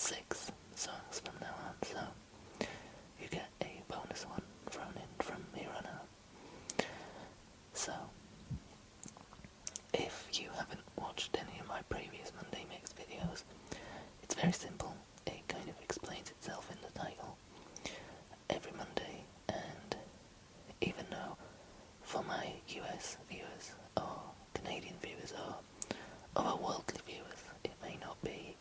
6 songs from now on, so you get a bonus one thrown in from here on out. So, if you haven't watched any of my previous Monday Mix videos, it's very simple. It kind of explains itself in the title. Every Monday, and even though for my US viewers or Canadian viewers or other worldly viewers it may not be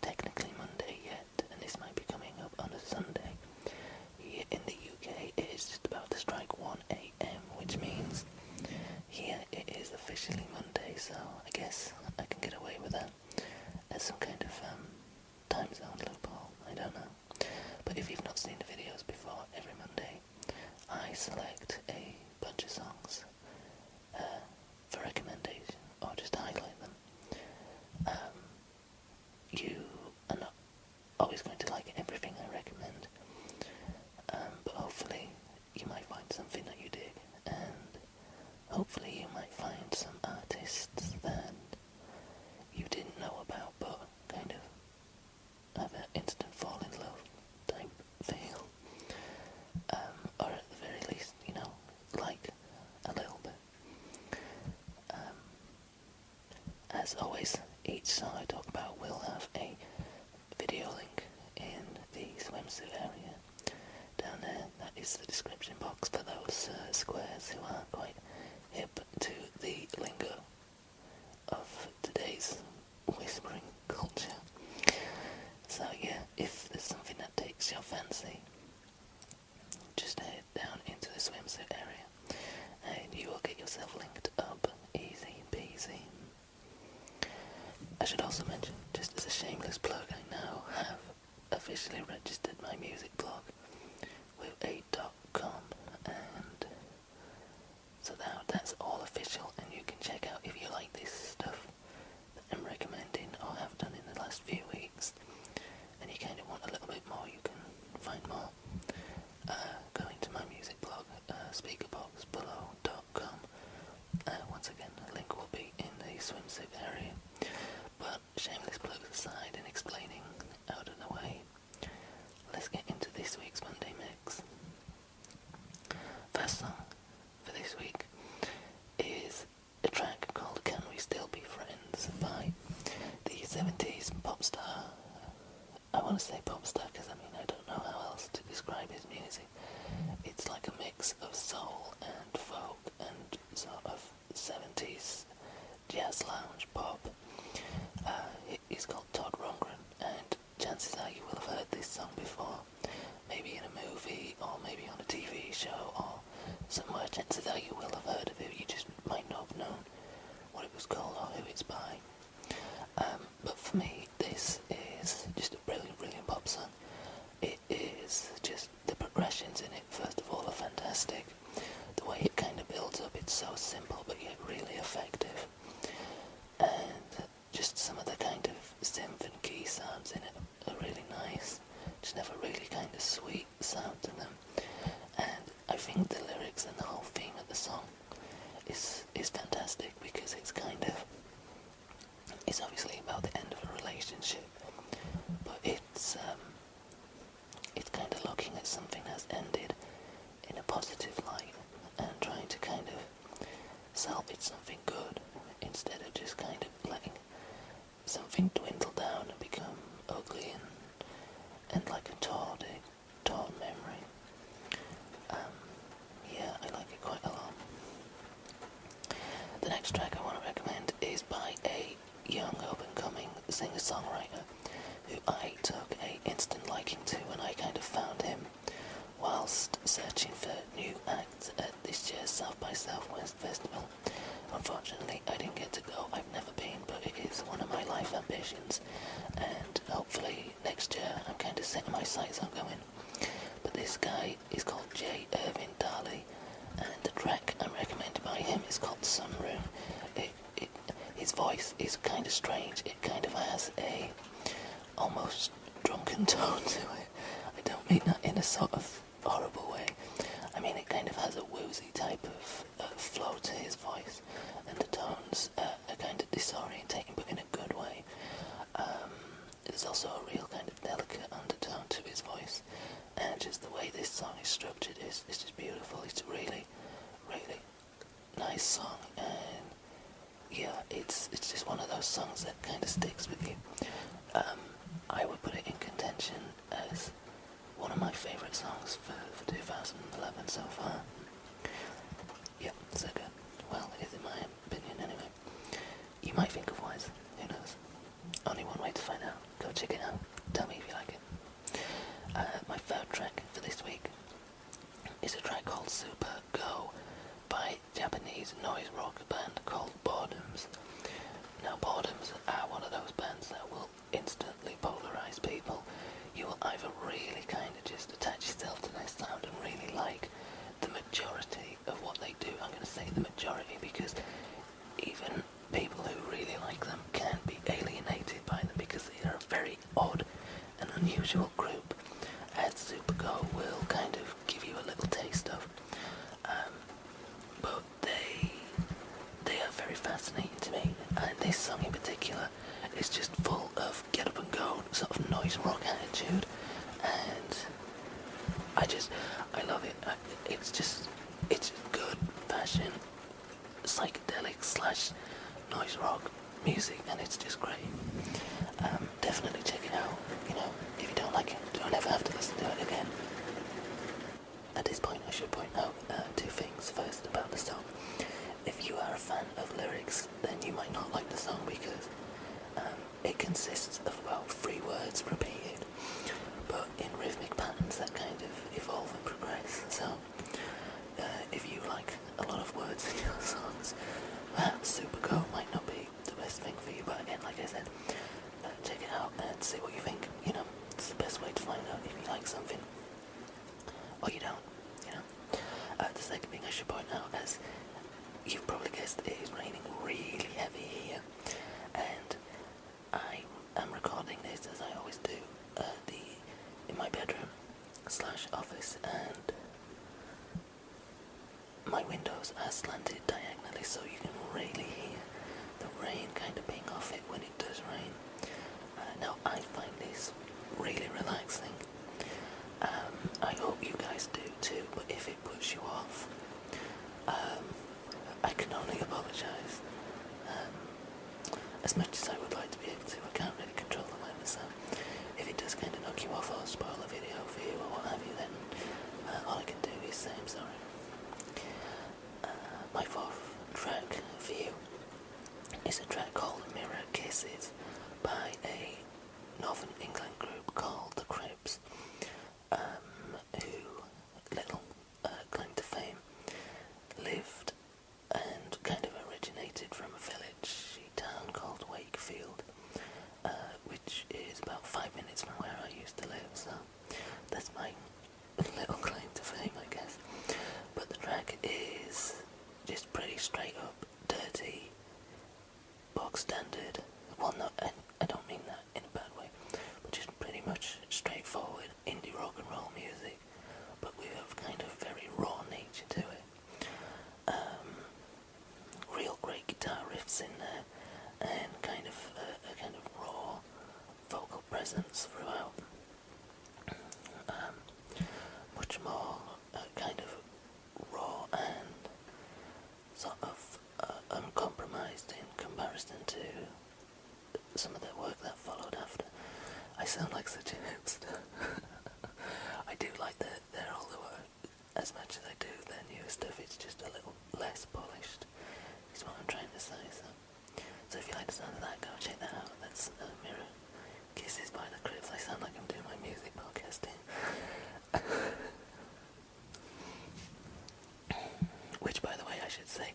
technically Monday yet, and this might be coming up on a Sunday, here in the UK it is just about to strike 1 AM, which means here it is officially Monday, so I guess I can get away with that as some kind of time zone loophole, I don't know. But if you've not seen the videos before, every Monday I select a bunch of songs for recommendation, or just highlight them. You are not always going to like everything I recommend, but hopefully you might find something that you dig, and hopefully you might find some artists that you didn't know about but kind of have an instant fall in love type feel, or at the very least, you know, like a little bit. As always, each song I talk about will have a video link in the swimsuit area down there. That is the description box for those squares who aren't quite hip to the lingo of today's whispering culture. So yeah, if there's something that takes your fancy, just head down into the swimsuit area and you will get yourself linked up. Easy peasy. I should also mention, just as a shameless plug, I now have officially registered my music blog with a .com, and so now that's all official, and you can check out if you like this stuff that I'm recommending or have done in the last few weeks, and you kind of want a little bit more, you can find more going to my music blog, speakerboxbelow.com. Once again, the link will be in the swimsuit area. But shameless plugs aside and explaining out of the way, let's get into this week's Monday Mix. First song for this week is a track called Can We Still Be Friends by the 70s pop star. I want to say pop star because I don't know how else to describe his music. It's like a mix of soul and folk and sort of 70s jazz lounge pop. He's called Todd Rundgren, and chances are you will have heard this song before, maybe in a movie or maybe on a TV show or somewhere. Chances are you will have heard of it, you just might not have known what it was called or who it's by. But for me, this is just a brilliant pop song. It is just, the progressions in it, first of all, are fantastic. The way it kind of builds up, it's so simple but yet really effective. And just some of the kind of synth and key sounds in it are really nice. Just have a really kind of sweet sound to them. And I think the lyrics and the whole theme of the song is fantastic, because it's kind of, it's obviously about the end of a relationship, but it's kind of looking at something that's ended in a positive light and trying to kind of salvage something good instead of just kind of letting something dwindle down and become ugly and like a torn memory. Yeah, I like it quite a lot. The next track I want to recommend is by a young up-and-coming singer-songwriter who I took a instant liking to when I kind of found him whilst searching for new acts at this year's South by Southwest festival. Unfortunately, I didn't get to go. I've never been, but it is one of my life ambitions, and hopefully next year I'm kind of setting my sights on going. But this guy is called Irvan, and the track I'm recommended by him is called Sunroom. His voice is kind of strange. It kind of has a almost drunken tone to it. I don't mean that in a sort of horrible way. I mean, it kind of has a woozy type of flow to his voice, and the tones are kind of disorientating, but in a good way. The there's also a real kind of delicate undertone to his voice, and just the way this song is structured is just beautiful. It's a really, really nice song, and yeah, it's just one of those songs that kind of sticks with you. I would put it in contention as one of my favourite songs for 2011 so far. Yep, so good. Well, it is in my opinion anyway. You might think otherwise, who knows? Only one way to find out. Go check it out. Tell me if you like it. My third track for this week is a track called Super Go by Japanese noise rock band called Boredoms. Now, Boredoms are one of those bands that will instantly polarize people. You will either really kind of just attach yourself to their sound and really like the majority of what they do. I'm going to say the majority because even people who really like them can be alienated by them because they are a very odd and unusual group, as Super Go will kind of give you a little taste of. But they are very fascinating to me, and this song in particular is just full of get up and go sort of noise rock attitude, and I love it. It's just good fashion psychedelic slash noise rock music, and it's just great. Definitely check it out. You know, if you don't like it, don't ever have to listen to it again. At this point, I should point out two things. First, about the song. If you are a fan of lyrics, then you might not like the song because it consists of about 3 words repeated, but in rhythmic patterns that kind of evolve and progress. So, if you like a lot of words in your songs, perhaps Super Go might not be the best thing for you. But again, like I said, check it out and see what you think. You know, it's the best way to find out if you like something or you don't. You know. The second thing I should point out, as you've probably guessed, it is raining really heavy here, and I am recording this as I always do in my bedroom slash office, and my windows are slanted diagonally so you can really hear the rain kind of ping off it when it does rain. Now I find this really relaxing. I hope you guys do too, but if it puts you off, I can only apologise. As much as I would like to be able to, I can't really control the weather, so if it does kind of knock you off or spoil a video for you or what have you, then all I can do is say I'm sorry. My fourth track for you is a track called Mirror Kisses by a Northern England group called The Cribs, who, little claim to fame, lived and kind of originated from a village town called Wakefield, which is about 5 minutes from where I used to live, so that's my little claim to fame, I guess. But the track is just pretty straight up, dirty, bog standard. Well, no, I don't mean that in a bad way, but just pretty much straightforward indie rock and roll music, but with a kind of very raw nature to it. Real great guitar riffs in there, and kind of a kind of raw vocal presence throughout. Much more kind of raw and sort of uncompromised in comparison to some of the work that followed after. I sound like such a hipster. I do like their older work as much as I do their newer stuff. It's just a little less polished, is what I'm trying to say. So if you like the sound of that, go check that out. That's Mirror Kisses by The Cribs. I sound like I'm doing my music podcasting. Which, by the way, I should say,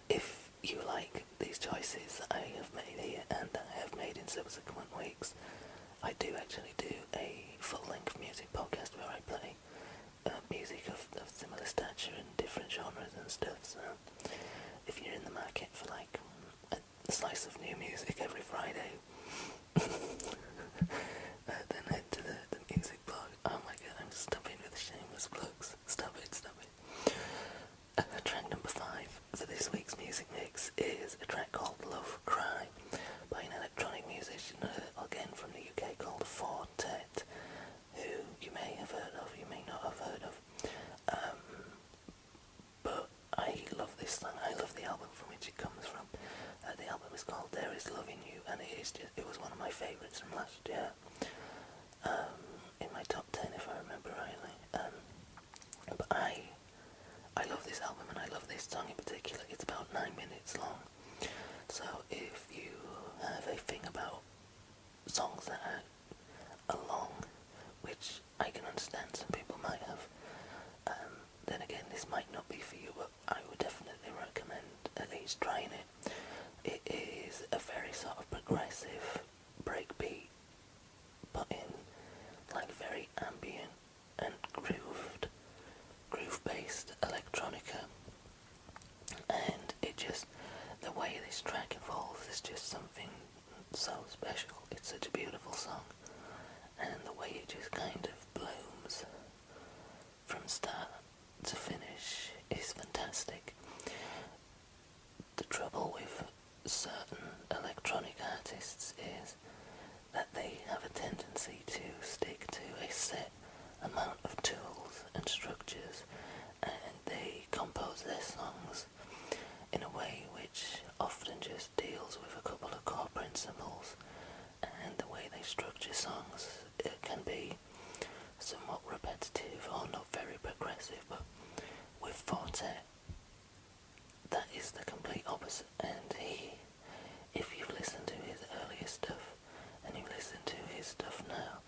if you like these choices that I have made here and that I have made in subsequent weeks, I do actually do a full-length music podcast where I play music of similar stature and different genres and stuff. So if you're in the market for like a slice of new music every Friday, then head to the music blog. Oh my god, I'm stopping with shameless plugs. Stop it. Track number 5 for this week's music mix is a track called Love Cry by an electronic musician, or Always Loving You, and it was one of my favourites from last year. In my top 10 if I remember rightly. But I love this album, and I love this song in particular. It's about 9 minutes long. So if you have a thing about songs that are long, which I can understand some people might have, then again this might not be for you, but I would definitely recommend at least trying it. It is a very sort of progressive breakbeat, but in like very ambient and groove-based electronica, and the way this track evolves is just something so special. It's such a beautiful song, and the way it just kind of blooms from start to finish is fantastic. The trouble with certain electronic artists is that they have a tendency to stick to a set amount of tools and structures, and they compose their songs in a way which often just deals with a couple of core principles, and the way they structure songs, it can be somewhat repetitive or not very progressive. But with Four Tet, that is the complete opposite, and if you've listened to his earlier stuff and you've listened to his stuff now,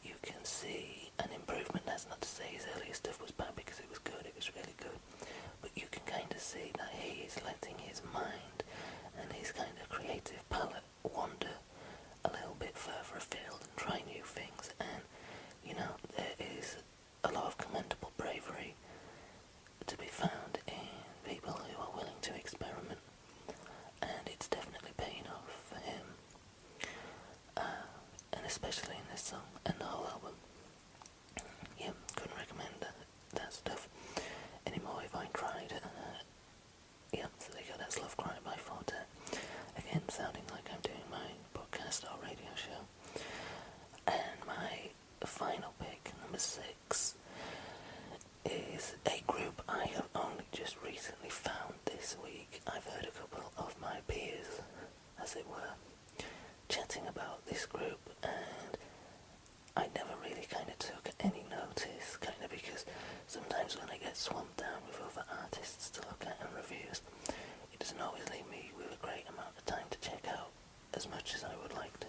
you can see an improvement. That's not to say his earlier stuff was bad, because it was good, it was really good, but you can kind of see that he is letting his mind and his kind of creative palette wander a little bit further afield and try new things, and there is a lot of commendable bravery to be found in people who are willing to experiment, and it's definitely paying off for him, and especially in this song and the whole album. Yeah, couldn't recommend that stuff anymore if I tried. Yeah, so there you go, that's Love Cry by Four Tet. Again, sounding like I'm doing my podcast or radio show. And my final pick, number 6, is a group I have only just recently found this week. I've heard a couple of my peers, as it were, chatting about this group, and I never really kind of took any notice, kind of because sometimes when I get swamped down with other artists to look at and reviews, it doesn't always leave me with a great amount of time to check out as much as I would like to,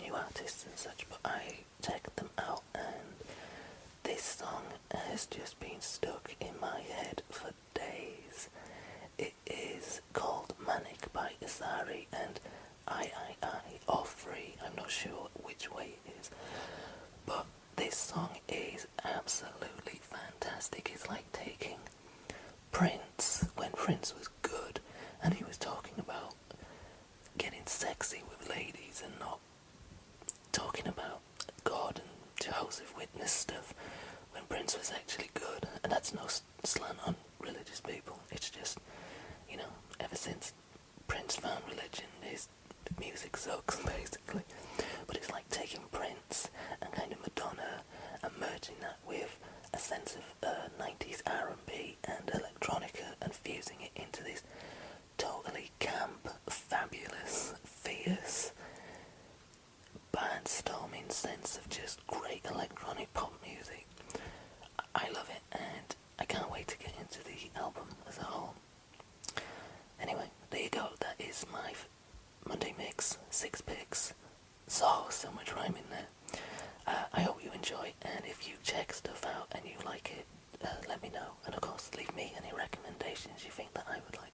new artists and such. But I checked them out, and this song has just been stuck in my head for days. It is called Manic by Azari and III, or III, I'm not sure which way it is, but this song is absolutely fantastic. It's like taking Prince, when Prince was good, and he was talking about getting sexy with ladies and not talking about God and Jehovah's Witness stuff, when Prince was actually good. And that's no slant on religious people, it's just, ever since Prince found religion, his music sucks, basically. But it's like taking Prince and kind of Madonna and merging that with a sense of 90s R&B and electronica, and fusing it into this totally camp, fabulous, fierce, barnstorming sense of just great electronic pop music. I love it, and I can't wait to get into the album as a whole. Anyway, there you go, that is my Monday mix, 6 picks. So much rhyme in there. I hope you enjoy, and if you check stuff out and you like it, let me know, and of course leave me any recommendations you think that I would like.